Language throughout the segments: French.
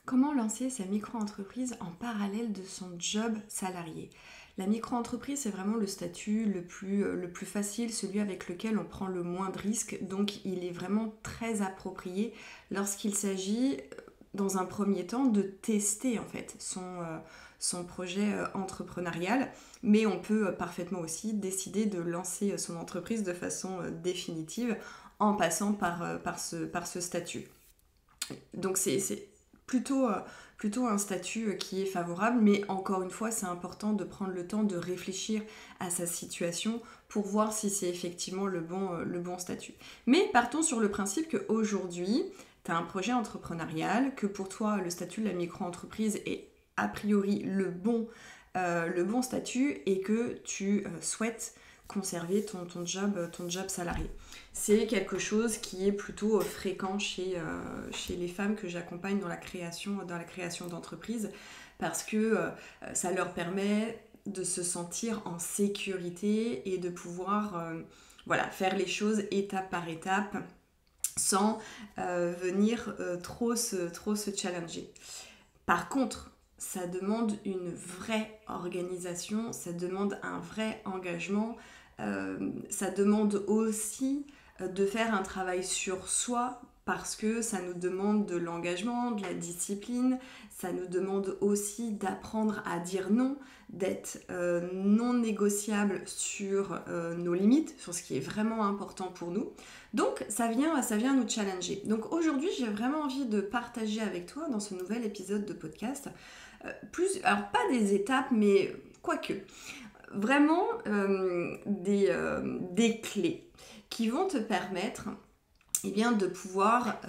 Comment lancer sa micro-entreprise en parallèle de son job salarié? La micro-entreprise, c'est vraiment le statut le plus facile, celui avec lequel on prend le moins de risques. Donc, il est vraiment très approprié lorsqu'il s'agit, dans un premier temps, de tester en fait son projet entrepreneurial. Mais on peut parfaitement aussi décider de lancer son entreprise de façon définitive en passant par ce statut. Donc c'est plutôt un statut qui est favorable, mais encore une fois, c'est important de prendre le temps de réfléchir à sa situation pour voir si c'est effectivement le bon statut. Mais partons sur le principe qu'aujourd'hui, tu as un projet entrepreneurial, que pour toi, le statut de la micro-entreprise est a priori le bon statut et que tu souhaites conserver ton job salarié. C'est quelque chose qui est plutôt fréquent chez les femmes que j'accompagne dans la création d'entreprises parce que ça leur permet de se sentir en sécurité et de pouvoir faire les choses étape par étape sans venir trop se challenger. Par contre, ça demande une vraie organisation, ça demande un vrai engagement, ça demande aussi de faire un travail sur soi parce que ça nous demande de l'engagement, de la discipline, ça nous demande aussi d'apprendre à dire non, d'être non négociable sur nos limites, sur ce qui est vraiment important pour nous. Donc ça vient nous challenger. Donc aujourd'hui, j'ai vraiment envie de partager avec toi dans ce nouvel épisode de podcast alors pas des étapes, mais quoique, vraiment des clés qui vont te permettre de pouvoir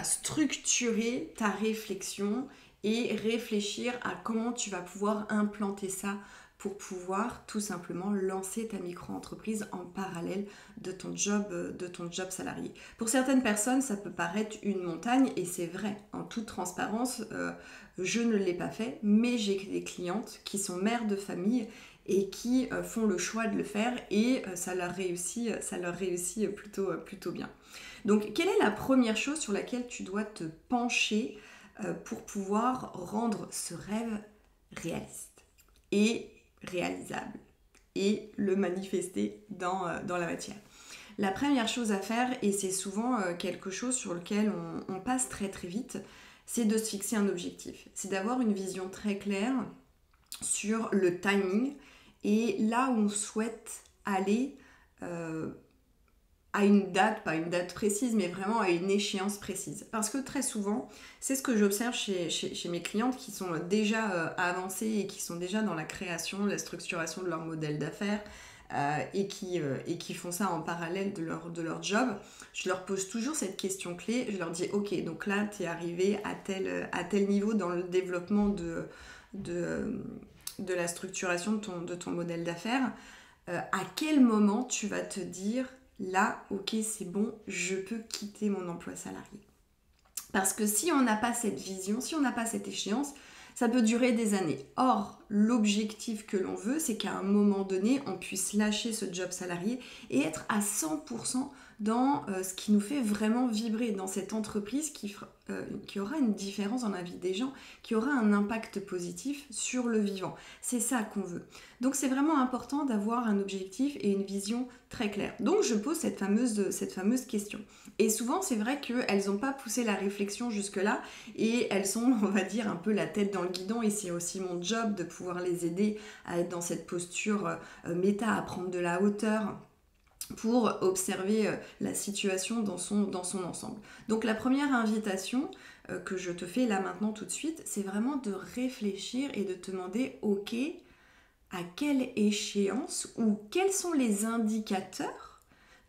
structurer ta réflexion et réfléchir à comment tu vas pouvoir implanter ça pour pouvoir tout simplement lancer ta micro-entreprise en parallèle de ton job salarié. Pour certaines personnes, ça peut paraître une montagne et c'est vrai, en toute transparence, je ne l'ai pas fait, mais j'ai des clientes qui sont mères de famille et qui font le choix de le faire et ça leur réussit plutôt bien. Donc, quelle est la première chose sur laquelle tu dois te pencher pour pouvoir rendre ce rêve réaliste et réalisable et le manifester dans la matière? La première chose à faire, et c'est souvent quelque chose sur lequel on passe très très vite, c'est de se fixer un objectif. C'est d'avoir une vision très claire sur le timing et là où on souhaite aller à une date, pas une date précise, mais vraiment à une échéance précise. Parce que très souvent, c'est ce que j'observe chez mes clientes qui sont déjà avancées et qui sont déjà dans la création, la structuration de leur modèle d'affaires et qui font ça en parallèle de leur job. Je leur pose toujours cette question clé. Je leur dis, ok, donc là, tu es arrivé à tel niveau dans le développement de la structuration de ton modèle d'affaires. À quel moment tu vas te dire, là, ok, c'est bon, je peux quitter mon emploi salarié. Parce que si on n'a pas cette vision, si on n'a pas cette échéance, ça peut durer des années. Or, l'objectif que l'on veut, c'est qu'à un moment donné, on puisse lâcher ce job salarié et être à 100% dans ce qui nous fait vraiment vibrer, dans cette entreprise qui aura une différence dans la vie des gens, qui aura un impact positif sur le vivant. C'est ça qu'on veut. Donc c'est vraiment important d'avoir un objectif et une vision très claire. Donc je pose cette fameuse question. Et souvent c'est vrai qu'elles n'ont pas poussé la réflexion jusque-là et elles sont, on va dire, un peu la tête dans le guidon et c'est aussi mon job de pouvoir les aider à être dans cette posture méta, à prendre de la hauteur pour observer la situation dans son ensemble. Donc la première invitation que je te fais là maintenant tout de suite, c'est vraiment de réfléchir et de te demander, ok, à quelle échéance ou quels sont les indicateurs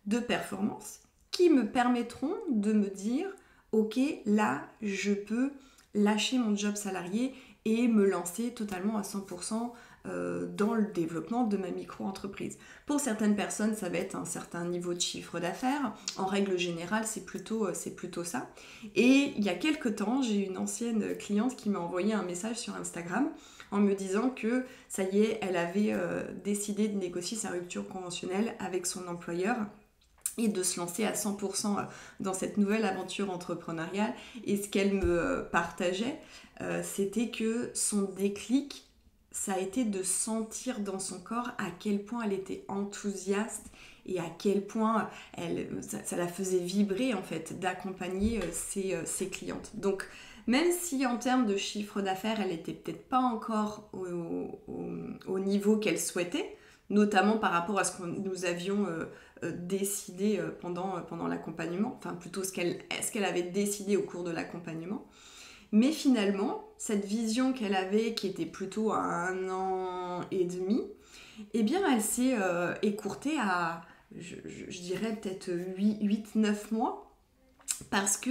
de performance qui me permettront de me dire, ok, là, je peux lâcher mon job salarié et me lancer totalement à 100% dans le développement de ma micro-entreprise. Pour certaines personnes, ça va être un certain niveau de chiffre d'affaires. En règle générale, c'est plutôt ça. Et il y a quelques temps, j'ai une ancienne cliente qui m'a envoyé un message sur Instagram en me disant que ça y est, elle avait décidé de négocier sa rupture conventionnelle avec son employeur et de se lancer à 100% dans cette nouvelle aventure entrepreneuriale. Et ce qu'elle me partageait, c'était que son déclic, ça a été de sentir dans son corps à quel point elle était enthousiaste et à quel point ça la faisait vibrer en fait d'accompagner ses clientes. Donc même si en termes de chiffre d'affaires, elle n'était peut-être pas encore au niveau qu'elle souhaitait, notamment par rapport à ce que nous avions décidé pendant l'accompagnement, enfin plutôt ce qu'elle avait décidé au cours de l'accompagnement. Mais finalement, cette vision qu'elle avait, qui était plutôt à 1 an et demi, eh bien elle s'est écourtée à, je dirais peut-être 8-9 mois, parce que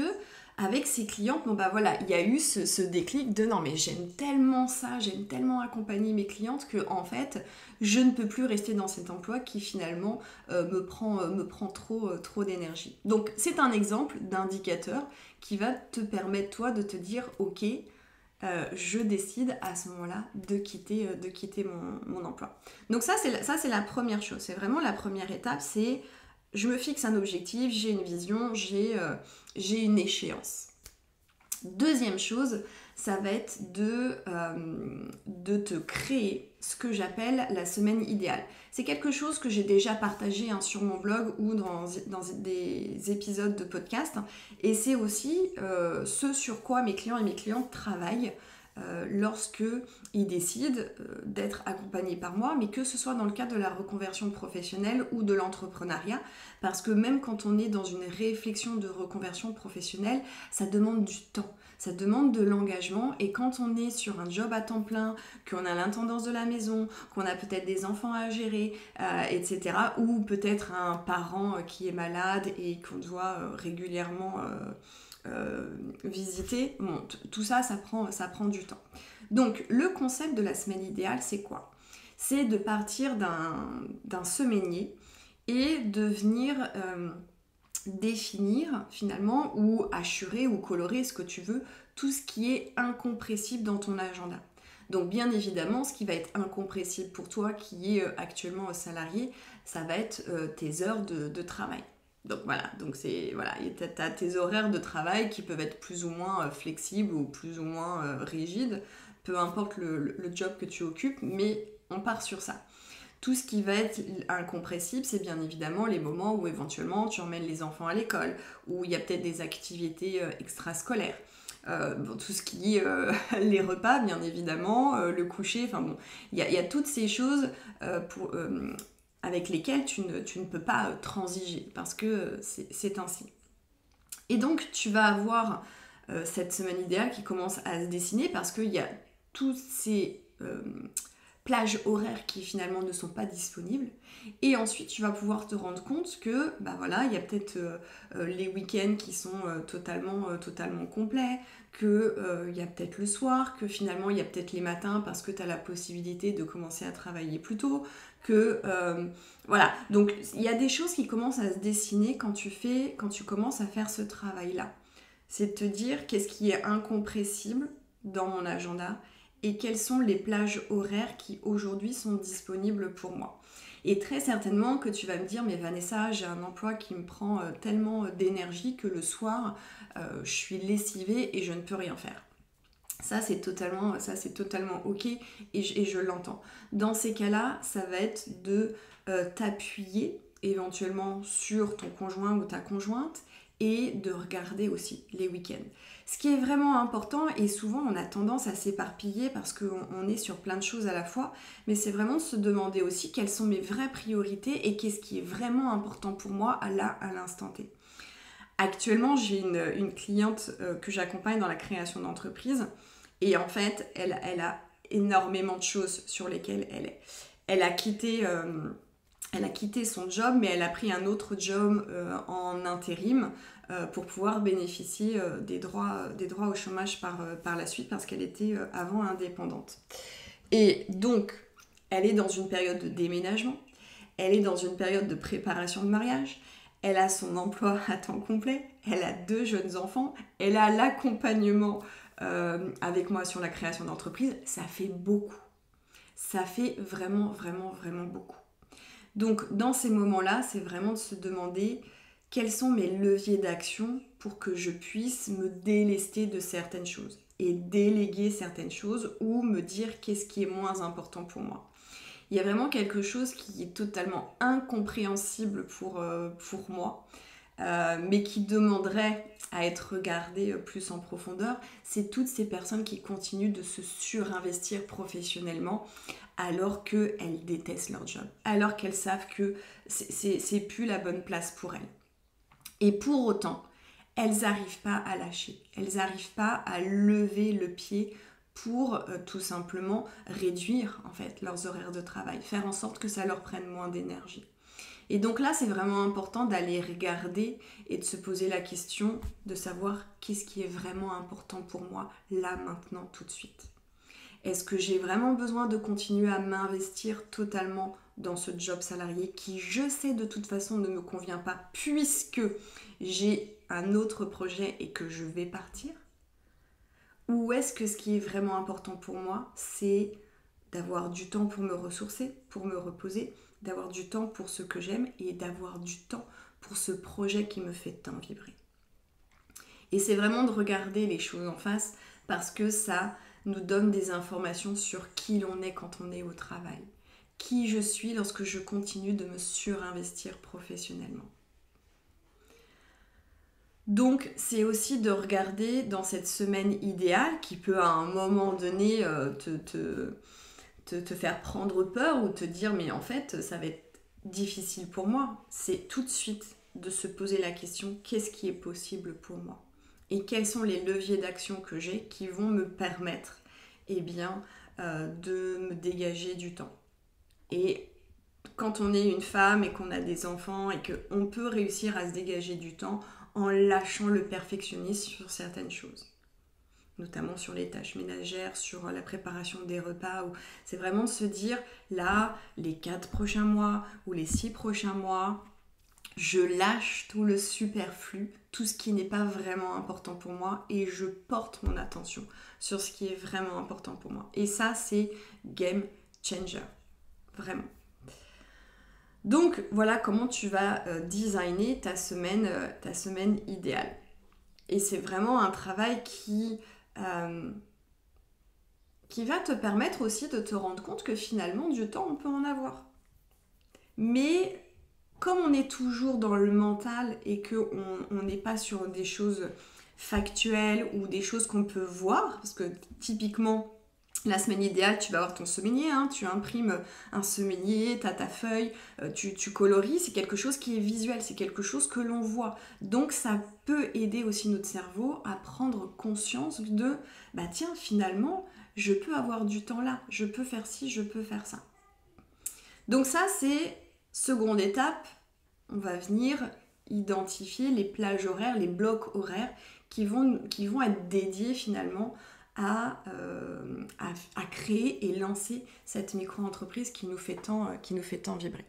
avec ses clientes, bon bah voilà, il y a eu ce déclic de non mais j'aime tellement ça, j'aime tellement accompagner mes clientes que en fait je ne peux plus rester dans cet emploi qui finalement me prend trop d'énergie. Donc c'est un exemple d'indicateur qui va te permettre toi de te dire ok, je décide à ce moment-là de quitter mon emploi. Donc ça c'est la première chose, c'est vraiment la première étape, c'est je me fixe un objectif, j'ai une vision, j'ai une échéance. Deuxième chose, ça va être de te créer ce que j'appelle la semaine idéale. C'est quelque chose que j'ai déjà partagé sur mon blog ou dans des épisodes de podcast. Et c'est aussi ce sur quoi mes clients et mes clientes travaillent lorsque ils décident d'être accompagnés par moi, mais que ce soit dans le cadre de la reconversion professionnelle ou de l'entrepreneuriat, parce que même quand on est dans une réflexion de reconversion professionnelle, ça demande du temps. Ça demande de l'engagement, et quand on est sur un job à temps plein, qu'on a l'intendance de la maison, qu'on a peut-être des enfants à gérer, etc., ou peut-être un parent qui est malade et qu'on doit régulièrement visiter, bon, tout ça, ça prend du temps. Donc le concept de la semaine idéale, c'est quoi ? C'est de partir d'un semainier et de venir définir finalement ou assurer ou colorer ce que tu veux, tout ce qui est incompressible dans ton agenda. Donc bien évidemment, ce qui va être incompressible pour toi qui est actuellement salarié, ça va être tes heures de travail. Donc voilà, tu as tes horaires de travail qui peuvent être plus ou moins flexibles ou plus ou moins rigides, peu importe le job que tu occupes, mais on part sur ça. Tout ce qui va être incompressible, c'est bien évidemment les moments où éventuellement tu emmènes les enfants à l'école, où il y a peut-être des activités extrascolaires. Tout ce qui est les repas, bien évidemment, le coucher, enfin bon, il y a toutes ces choses avec lesquelles tu ne peux pas transiger, parce que c'est ainsi. Et donc tu vas avoir cette semaine idéale qui commence à se dessiner, parce qu'il y a toutes ces plages horaires qui finalement ne sont pas disponibles, et ensuite tu vas pouvoir te rendre compte que bah voilà, il y a peut-être les week-ends qui sont totalement complets, que il y a peut-être le soir, que finalement il y a peut-être les matins parce que tu as la possibilité de commencer à travailler plus tôt, que voilà, donc il y a des choses qui commencent à se dessiner quand tu commences à faire ce travail-là. C'est de te dire qu'est-ce qui est incompressible dans mon agenda et quelles sont les plages horaires qui aujourd'hui sont disponibles pour moi. Et très certainement que tu vas me dire, mais Vanessa, j'ai un emploi qui me prend tellement d'énergie que le soir, je suis lessivée et je ne peux rien faire. Ça, c'est totalement ok, et je l'entends. Dans ces cas-là, ça va être de t'appuyer éventuellement sur ton conjoint ou ta conjointe et de regarder aussi les week-ends. Ce qui est vraiment important, et souvent on a tendance à s'éparpiller parce qu'on est sur plein de choses à la fois, mais c'est vraiment de se demander aussi quelles sont mes vraies priorités et qu'est-ce qui est vraiment important pour moi à l'instant T. Actuellement, j'ai une cliente que j'accompagne dans la création d'entreprise, et en fait, elle a énormément de choses sur lesquelles elle est. Elle a quitté son job, mais elle a pris un autre job en intérim pour pouvoir bénéficier des droits au chômage par la suite, parce qu'elle était avant indépendante. Et donc, elle est dans une période de déménagement, elle est dans une période de préparation de mariage, elle a son emploi à temps complet, elle a 2 jeunes enfants, elle a l'accompagnement avec moi sur la création d'entreprise. Ça fait beaucoup. Ça fait vraiment beaucoup. Donc dans ces moments-là, c'est vraiment de se demander quels sont mes leviers d'action pour que je puisse me délester de certaines choses et déléguer certaines choses ou me dire qu'est-ce qui est moins important pour moi. Il y a vraiment quelque chose qui est totalement incompréhensible pour moi, mais qui demanderait à être regardé plus en profondeur. C'est toutes ces personnes qui continuent de se surinvestir professionnellement alors qu'elles détestent leur job, alors qu'elles savent que c'est plus la bonne place pour elles. Et pour autant, elles n'arrivent pas à lâcher, elles n'arrivent pas à lever le pied pour tout simplement réduire en fait leurs horaires de travail, faire en sorte que ça leur prenne moins d'énergie. Et donc là, c'est vraiment important d'aller regarder et de se poser la question de savoir qu'est-ce qui est vraiment important pour moi là, maintenant, tout de suite. Est-ce que j'ai vraiment besoin de continuer à m'investir totalement dans ce job salarié qui, je sais, de toute façon ne me convient pas puisque j'ai un autre projet et que je vais partir? Ou est-ce que ce qui est vraiment important pour moi, c'est d'avoir du temps pour me ressourcer, pour me reposer, d'avoir du temps pour ce que j'aime et d'avoir du temps pour ce projet qui me fait tant vibrer. Et c'est vraiment de regarder les choses en face parce que ça nous donne des informations sur qui l'on est quand on est au travail, qui je suis lorsque je continue de me surinvestir professionnellement. Donc, c'est aussi de regarder dans cette semaine idéale qui peut à un moment donné te faire prendre peur ou te dire mais en fait ça va être difficile pour moi. C'est tout de suite de se poser la question qu'est-ce qui est possible pour moi et quels sont les leviers d'action que j'ai qui vont me permettre de me dégager du temps. Et quand on est une femme et qu'on a des enfants et qu'on peut réussir à se dégager du temps en lâchant le perfectionnisme sur certaines choses, notamment sur les tâches ménagères, sur la préparation des repas, où c'est vraiment de se dire, là, les 4 prochains mois ou les 6 prochains mois, je lâche tout le superflu, tout ce qui n'est pas vraiment important pour moi et je porte mon attention sur ce qui est vraiment important pour moi. Et ça, c'est game changer, vraiment. Donc, voilà comment tu vas designer ta semaine idéale. Et c'est vraiment un travail qui va te permettre aussi de te rendre compte que finalement, du temps, on peut en avoir. Mais comme on est toujours dans le mental et qu'on n'est pas sur des choses factuelles ou des choses qu'on peut voir, parce que typiquement, la semaine idéale, tu vas avoir ton semainier, tu imprimes un semainier, tu as ta feuille, tu colories, c'est quelque chose qui est visuel, c'est quelque chose que l'on voit. Donc ça peut aider aussi notre cerveau à prendre conscience de, bah tiens, finalement, je peux avoir du temps là, je peux faire ci, je peux faire ça. Donc ça, c'est seconde étape, on va venir identifier les plages horaires, les blocs horaires qui vont être dédiés finalement à créer et lancer cette micro-entreprise qui nous fait tant vibrer.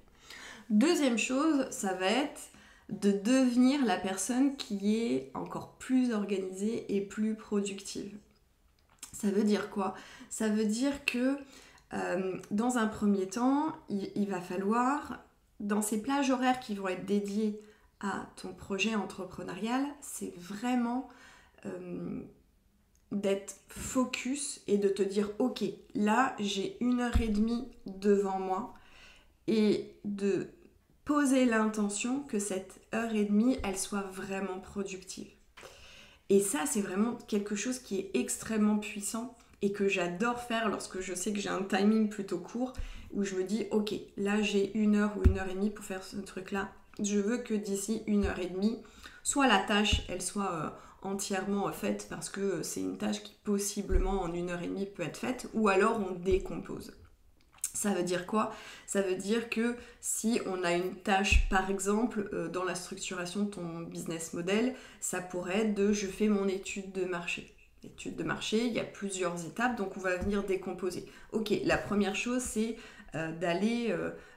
Deuxième chose, ça va être de devenir la personne qui est encore plus organisée et plus productive. Ça veut dire quoi? Ça veut dire que dans un premier temps, il va falloir, dans ces plages horaires qui vont être dédiées à ton projet entrepreneurial, c'est vraiment d'être focus et de te dire ok, là j'ai 1h30 devant moi et de poser l'intention que cette 1h30 elle soit vraiment productive. Et ça c'est vraiment quelque chose qui est extrêmement puissant et que j'adore faire lorsque je sais que j'ai un timing plutôt court où je me dis ok, là j'ai 1h ou 1h30 pour faire ce truc là, je veux que d'ici 1h30 soit la tâche elle soit entièrement faite parce que c'est une tâche qui possiblement en 1h30 peut être faite ou alors on décompose. Ça veut dire quoi? Ça veut dire que si on a une tâche par exemple dans la structuration de ton business model, ça pourrait être de je fais mon étude de marché. L'étude de marché, il y a plusieurs étapes donc on va venir décomposer. Ok, la première chose c'est d'aller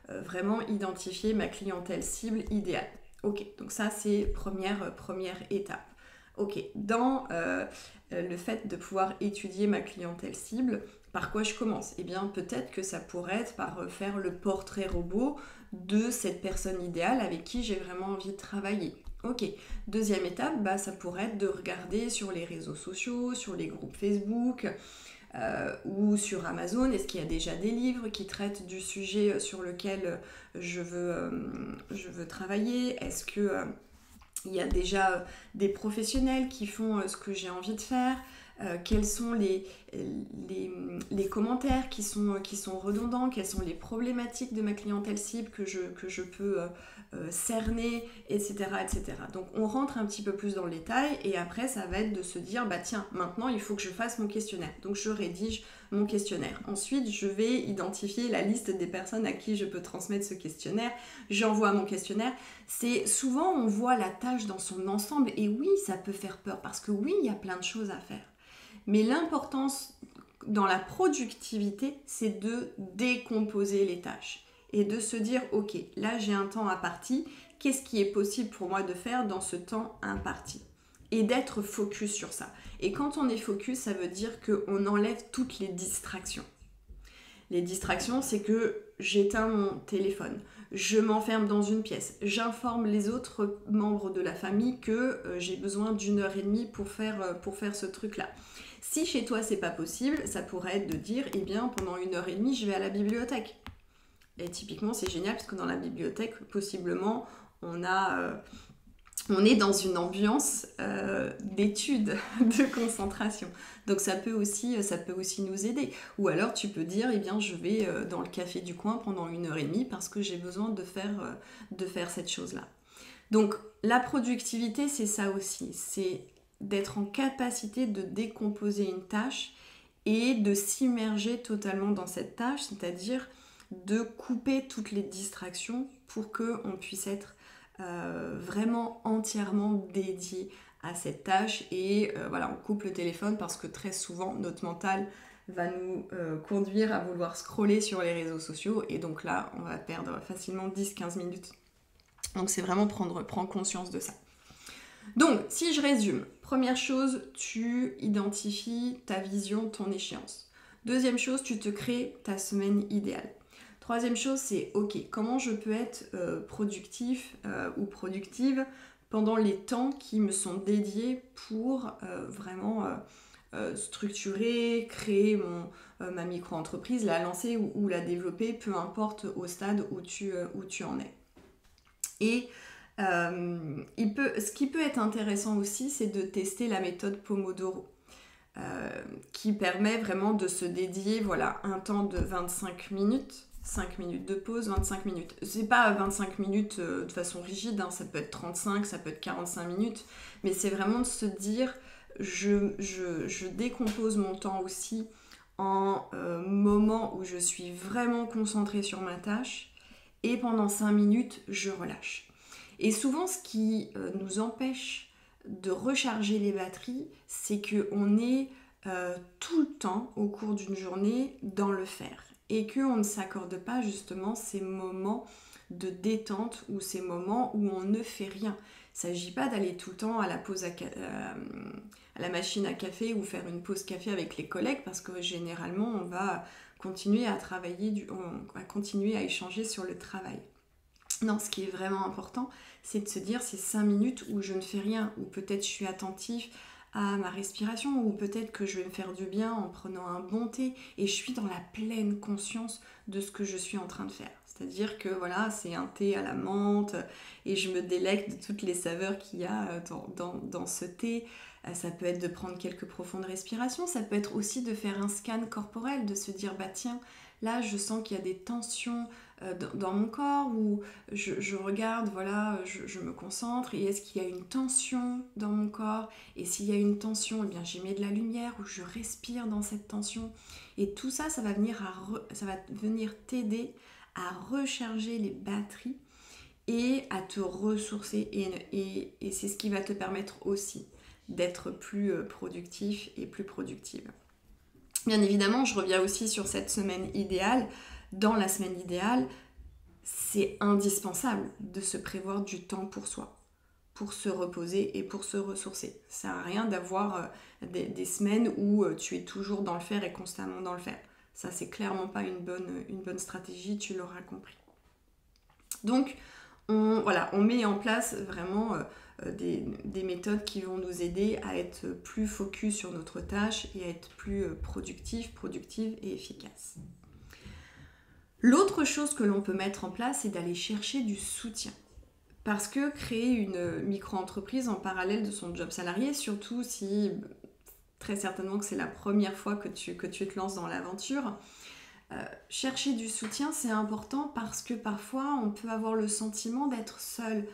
vraiment identifier ma clientèle cible idéale. Ok, donc ça c'est première étape. Ok, dans le fait de pouvoir étudier ma clientèle cible, par quoi je commence? Eh bien, peut-être que ça pourrait être par faire le portrait robot de cette personne idéale avec qui j'ai vraiment envie de travailler. Ok, deuxième étape, bah, ça pourrait être de regarder sur les réseaux sociaux, sur les groupes Facebook ou sur Amazon. Est-ce qu'il y a déjà des livres qui traitent du sujet sur lequel je veux travailler? Est-ce que il y a déjà des professionnels qui font ce que j'ai envie de faire? Quels sont les commentaires qui sont redondants? Quelles sont les problématiques de ma clientèle cible que je peux cerner, etc., etc. Donc on rentre un petit peu plus dans le détail et après ça va être de se dire bah tiens, maintenant il faut que je fasse mon questionnaire. Donc je rédige mon questionnaire. Ensuite je vais identifier la liste des personnes à qui je peux transmettre ce questionnaire. J'envoie mon questionnaire. C'est souvent on voit la tâche dans son ensemble et oui ça peut faire peur parce que oui il y a plein de choses à faire. Mais l'importance dans la productivité, c'est de décomposer les tâches et de se dire, ok, là j'ai un temps imparti, qu'est-ce qui est possible pour moi de faire dans ce temps imparti? Et d'être focus sur ça. Et quand on est focus, ça veut dire qu'on enlève toutes les distractions. Les distractions, c'est que j'éteins mon téléphone, je m'enferme dans une pièce, j'informe les autres membres de la famille que j'ai besoin d'1 heure et demie pour faire ce truc-là. Si chez toi c'est pas possible, ça pourrait être de dire, eh bien pendant 1 heure et demie, je vais à la bibliothèque. Et typiquement c'est génial parce que dans la bibliothèque, possiblement, on est dans une ambiance d'étude, de concentration. Donc ça peut aussi nous aider. Ou alors tu peux dire, eh bien je vais dans le café du coin pendant 1 heure et demie parce que j'ai besoin de faire cette chose-là. Donc la productivité, c'est ça aussi. C'est d'être en capacité de décomposer une tâche et de s'immerger totalement dans cette tâche, c'est-à-dire de couper toutes les distractions pour qu'on puisse être vraiment entièrement dédié à cette tâche et voilà, on coupe le téléphone parce que très souvent notre mental va nous conduire à vouloir scroller sur les réseaux sociaux et donc là on va perdre facilement 10-15 minutes. Donc c'est vraiment prendre conscience de ça. Donc si je résume, première chose, tu identifies ta vision, ton échéance. Deuxième chose, tu te crées ta semaine idéale. Troisième chose, c'est ok, comment je peux être productif ou productive pendant les temps qui me sont dédiés pour vraiment structurer, créer ma micro-entreprise, la lancer ou la développer, peu importe au stade où tu en es. Et ce qui peut être intéressant aussi, c'est de tester la méthode Pomodoro. Qui permet vraiment de se dédier un temps de 25 minutes, 5 minutes de pause, 25 minutes. C'est pas 25 minutes de façon rigide, ça peut être 35, ça peut être 45 minutes, mais c'est vraiment de se dire, je décompose mon temps aussi en moments où je suis vraiment concentrée sur ma tâche, et pendant 5 minutes, je relâche. Et souvent, ce qui nous empêche de recharger les batteries, c'est qu'on est tout le temps au cours d'une journée dans le faire et qu'on ne s'accorde pas justement ces moments de détente ou ces moments où on ne fait rien. Il ne s'agit pas d'aller tout le temps à la pause à la machine à café ou faire une pause café avec les collègues parce que généralement on va continuer à travailler, on va continuer à échanger sur le travail. Non, ce qui est vraiment important, c'est de se dire ces 5 minutes où je ne fais rien, où peut-être je suis attentif à ma respiration, ou peut-être que je vais me faire du bien en prenant un bon thé et je suis dans la pleine conscience de ce que je suis en train de faire. C'est-à-dire que voilà, c'est un thé à la menthe et je me délecte de toutes les saveurs qu'il y a dans ce thé. Ça peut être de prendre quelques profondes respirations, ça peut être aussi de faire un scan corporel, de se dire bah tiens, là je sens qu'il y a des tensions dans mon corps, ou je regarde, voilà, je me concentre et est-ce qu'il y a une tension dans mon corps, et s'il y a une tension, eh bien j'y mets de la lumière ou je respire dans cette tension, et tout ça, ça va venir t'aider à recharger les batteries et à te ressourcer, et c'est ce qui va te permettre aussi d'être plus productif et plus productive. Bien évidemment, je reviens aussi sur cette semaine idéale. Dans la semaine idéale, c'est indispensable de se prévoir du temps pour soi, pour se reposer et pour se ressourcer. Ça sert à rien d'avoir des semaines où tu es toujours dans le faire et constamment dans le faire. Ça, c'est clairement pas une bonne stratégie, tu l'auras compris. Donc, on met en place vraiment des méthodes qui vont nous aider à être plus focus sur notre tâche et à être plus productive et efficace. L'autre chose que l'on peut mettre en place, c'est d'aller chercher du soutien. Parce que créer une micro-entreprise en parallèle de son job salarié, surtout si très certainement que c'est la première fois que tu te lances dans l'aventure, chercher du soutien, c'est important parce que parfois on peut avoir le sentiment d'être seul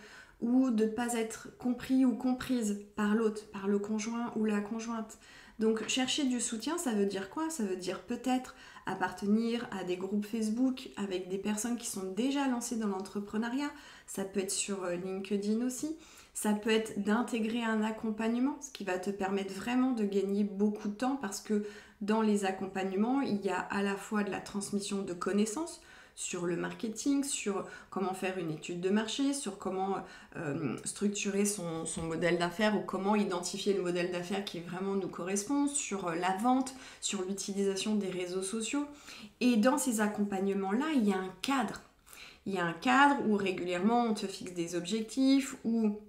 ou de ne pas être compris ou comprise par l'autre, par le conjoint ou la conjointe. Donc chercher du soutien, ça veut dire quoi? Ça veut dire peut-être appartenir à des groupes Facebook avec des personnes qui sont déjà lancées dans l'entrepreneuriat. Ça peut être sur LinkedIn aussi. Ça peut être d'intégrer un accompagnement, ce qui va te permettre vraiment de gagner beaucoup de temps parce que dans les accompagnements, il y a à la fois de la transmission de connaissances sur le marketing, sur comment faire une étude de marché, sur comment structurer son modèle d'affaires ou comment identifier le modèle d'affaires qui vraiment nous correspond, sur la vente, sur l'utilisation des réseaux sociaux. Et dans ces accompagnements-là, il y a un cadre. Il y a un cadre où régulièrement on te fixe des objectifs, où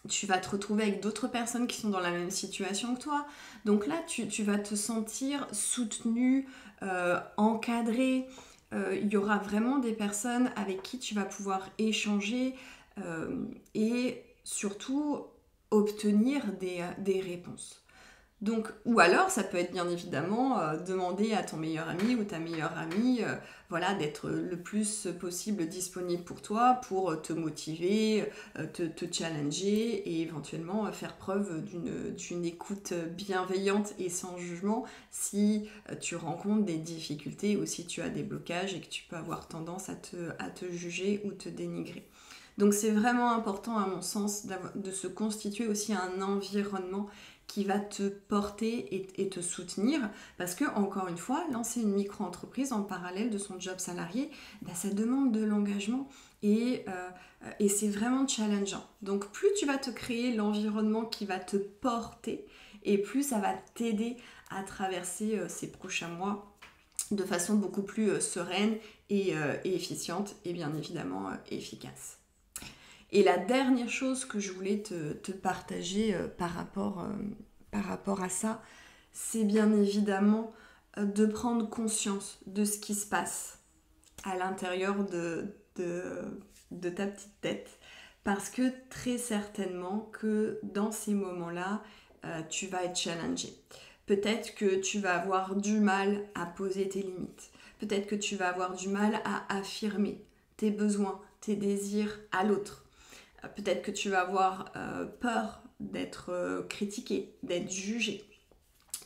tu vas te retrouver avec d'autres personnes qui sont dans la même situation que toi. Donc là, tu vas te sentir soutenu, encadré. Il y aura vraiment des personnes avec qui tu vas pouvoir échanger et surtout obtenir des réponses. Donc, ou alors, ça peut être bien évidemment demander à ton meilleur ami ou ta meilleure amie voilà, d'être le plus possible disponible pour toi, pour te motiver, te challenger et éventuellement faire preuve d'une écoute bienveillante et sans jugement si tu rencontres des difficultés ou si tu as des blocages et que tu peux avoir tendance à te juger ou te dénigrer. Donc c'est vraiment important à mon sens de se constituer aussi un environnement qui va te porter et te soutenir parce que, encore une fois, lancer une micro-entreprise en parallèle de son job salarié, ça demande de l'engagement et c'est vraiment challengeant. Donc plus tu vas te créer l'environnement qui va te porter et plus ça va t'aider à traverser ces prochains mois de façon beaucoup plus sereine et efficiente et bien évidemment efficace. Et la dernière chose que je voulais te partager par rapport à ça, c'est bien évidemment de prendre conscience de ce qui se passe à l'intérieur de ta petite tête. Parce que très certainement que dans ces moments-là, tu vas être challengé. Peut-être que tu vas avoir du mal à poser tes limites. Peut-être que tu vas avoir du mal à affirmer tes besoins, tes désirs à l'autre. Peut-être que tu vas avoir peur d'être critiqué, d'être jugé.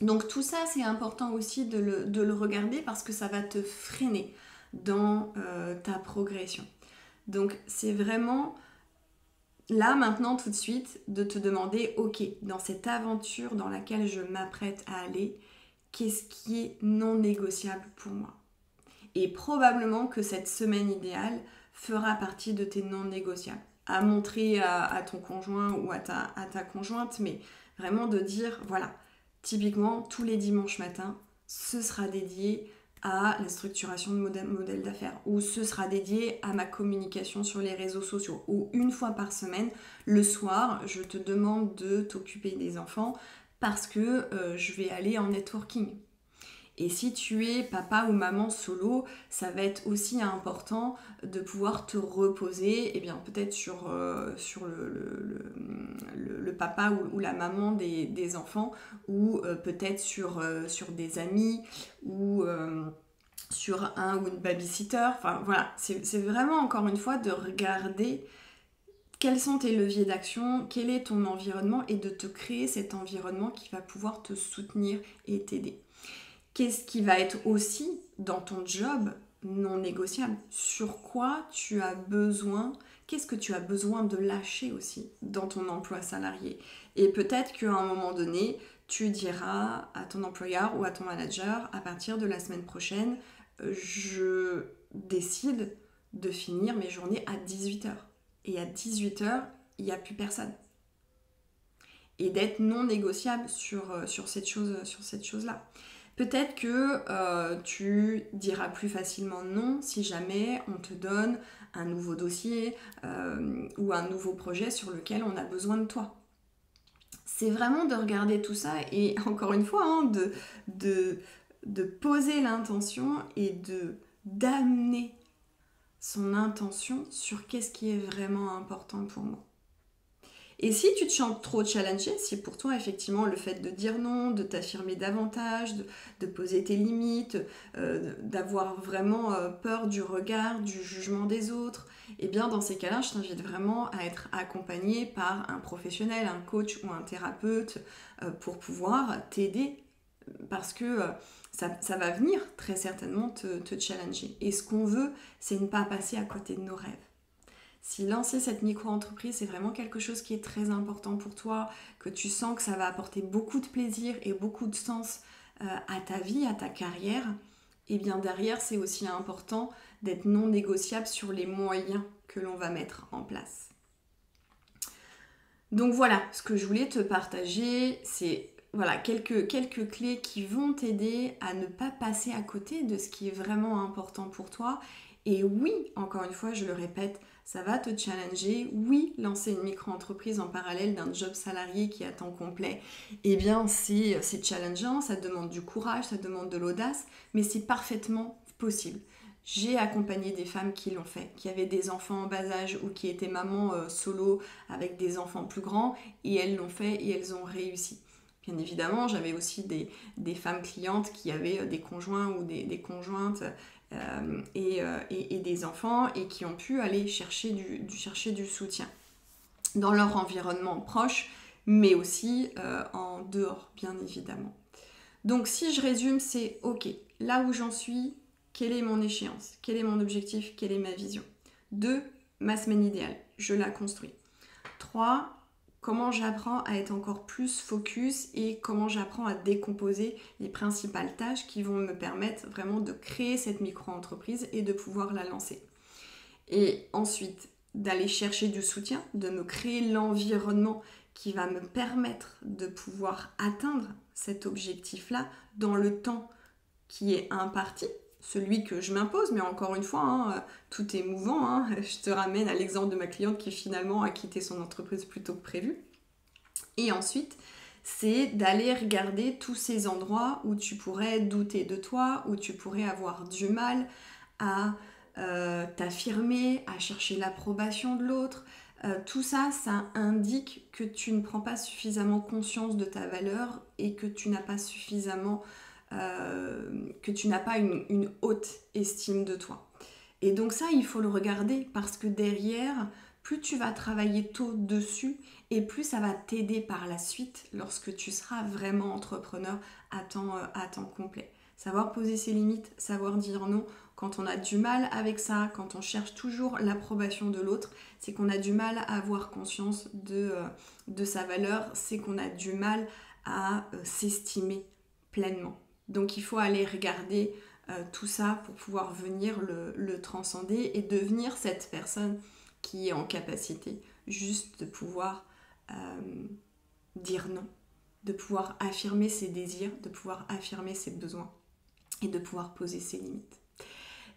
Donc tout ça, c'est important aussi de le regarder parce que ça va te freiner dans ta progression. Donc c'est vraiment là maintenant tout de suite de te demander, ok, dans cette aventure dans laquelle je m'apprête à aller, qu'est-ce qui est non négociable pour moi? Et probablement que cette semaine idéale fera partie de tes non négociables. À montrer à ton conjoint ou à ta conjointe, mais vraiment de dire, voilà, typiquement, tous les dimanches matins, ce sera dédié à la structuration de modèle d'affaires, ou ce sera dédié à ma communication sur les réseaux sociaux, ou une fois par semaine, le soir, je te demande de t'occuper des enfants parce que je vais aller en networking. Et si tu es papa ou maman solo, ça va être aussi important de pouvoir te reposer, et bien peut-être sur le papa ou la maman des enfants, ou peut-être sur des amis, ou sur un ou une babysitter. Enfin voilà, c'est vraiment encore une fois de regarder quels sont tes leviers d'action, quel est ton environnement, et de te créer cet environnement qui va pouvoir te soutenir et t'aider. Qu'est-ce qui va être aussi dans ton job non négociable? Sur quoi tu as besoin? Qu'est-ce que tu as besoin de lâcher aussi dans ton emploi salarié? Et peut-être qu'à un moment donné, tu diras à ton employeur ou à ton manager, à partir de la semaine prochaine, je décide de finir mes journées à 18h. Et à 18h, il n'y a plus personne. Et d'être non négociable sur cette chose-là. Peut-être que tu diras plus facilement non si jamais on te donne un nouveau dossier ou un nouveau projet sur lequel on a besoin de toi. C'est vraiment de regarder tout ça et encore une fois, hein, de poser l'intention et d'amener son intention sur qu'est-ce qui est vraiment important pour moi. Et si tu te sens trop challengé, si pour toi effectivement le fait de dire non, de t'affirmer davantage, de poser tes limites, d'avoir vraiment peur du regard, du jugement des autres, et bien dans ces cas-là, je t'invite vraiment à être accompagné par un professionnel, un coach ou un thérapeute pour pouvoir t'aider parce que ça va venir très certainement te challenger. Et ce qu'on veut, c'est ne pas passer à côté de nos rêves. Si lancer cette micro-entreprise, c'est vraiment quelque chose qui est très important pour toi, que tu sens que ça va apporter beaucoup de plaisir et beaucoup de sens à ta vie, à ta carrière, et bien derrière, c'est aussi important d'être non négociable sur les moyens que l'on va mettre en place. Donc voilà, ce que je voulais te partager, c'est quelques clés qui vont t'aider à ne pas passer à côté de ce qui est vraiment important pour toi. Et oui, encore une fois, je le répète, ça va te challenger. Oui, lancer une micro-entreprise en parallèle d'un job salarié qui est à temps complet, eh bien c'est challengeant, ça demande du courage, ça demande de l'audace, mais c'est parfaitement possible. J'ai accompagné des femmes qui l'ont fait, qui avaient des enfants en bas âge ou qui étaient mamans solo avec des enfants plus grands, et elles l'ont fait et elles ont réussi. Bien évidemment, j'avais aussi des femmes clientes qui avaient des conjoints ou des conjointes et des enfants et qui ont pu aller chercher du soutien dans leur environnement proche, mais aussi en dehors, bien évidemment. Donc si je résume, c'est ok, là où j'en suis, quelle est mon échéance, quel est mon objectif, quelle est ma vision. 2, ma semaine idéale, je la construis. 3, comment j'apprends à être encore plus focus et comment j'apprends à décomposer les principales tâches qui vont me permettre vraiment de créer cette micro-entreprise et de pouvoir la lancer. Et ensuite, d'aller chercher du soutien, de me créer l'environnement qui va me permettre de pouvoir atteindre cet objectif-là dans le temps qui est imparti, celui que je m'impose, mais encore une fois, hein, tout est mouvant. Hein. Je te ramène à l'exemple de ma cliente qui finalement a quitté son entreprise plus tôt que prévu. Et ensuite, c'est d'aller regarder tous ces endroits où tu pourrais douter de toi, où tu pourrais avoir du mal à t'affirmer, à chercher l'approbation de l'autre. Tout ça, ça indique que tu ne prends pas suffisamment conscience de ta valeur et que tu n'as pas suffisamment... que tu n'as pas une haute estime de toi. Et donc ça, il faut le regarder parce que derrière, plus tu vas travailler tôt dessus et plus ça va t'aider par la suite lorsque tu seras vraiment entrepreneur à temps complet. Savoir poser ses limites, savoir dire non. Quand on a du mal avec ça, quand on cherche toujours l'approbation de l'autre, c'est qu'on a du mal à avoir conscience de sa valeur, c'est qu'on a du mal à s'estimer pleinement. Donc il faut aller regarder tout ça pour pouvoir venir le transcender et devenir cette personne qui est en capacité juste de pouvoir dire non, de pouvoir affirmer ses désirs, de pouvoir affirmer ses besoins et de pouvoir poser ses limites.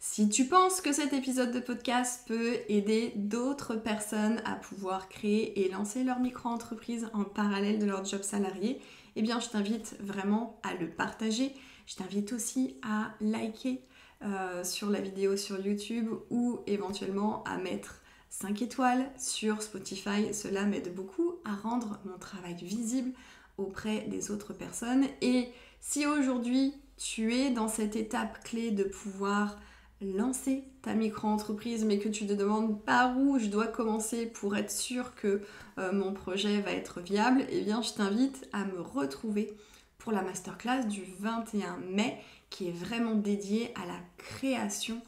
Si tu penses que cet épisode de podcast peut aider d'autres personnes à pouvoir créer et lancer leur micro-entreprise en parallèle de leur job salarié, eh bien je t'invite vraiment à le partager. Je t'invite aussi à liker sur la vidéo sur YouTube ou éventuellement à mettre 5 étoiles sur Spotify. Cela m'aide beaucoup à rendre mon travail visible auprès des autres personnes. Et si aujourd'hui tu es dans cette étape clé de pouvoir lancer ta micro-entreprise mais que tu te demandes par où je dois commencer pour être sûr que mon projet va être viable, eh bien je t'invite à me retrouver pour la masterclass du 21 mai qui est vraiment dédiée à la création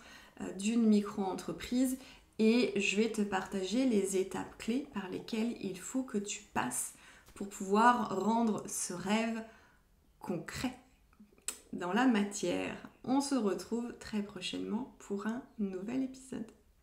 d'une micro-entreprise et je vais te partager les étapes clés par lesquelles il faut que tu passes pour pouvoir rendre ce rêve concret dans la matière. On se retrouve très prochainement pour un nouvel épisode.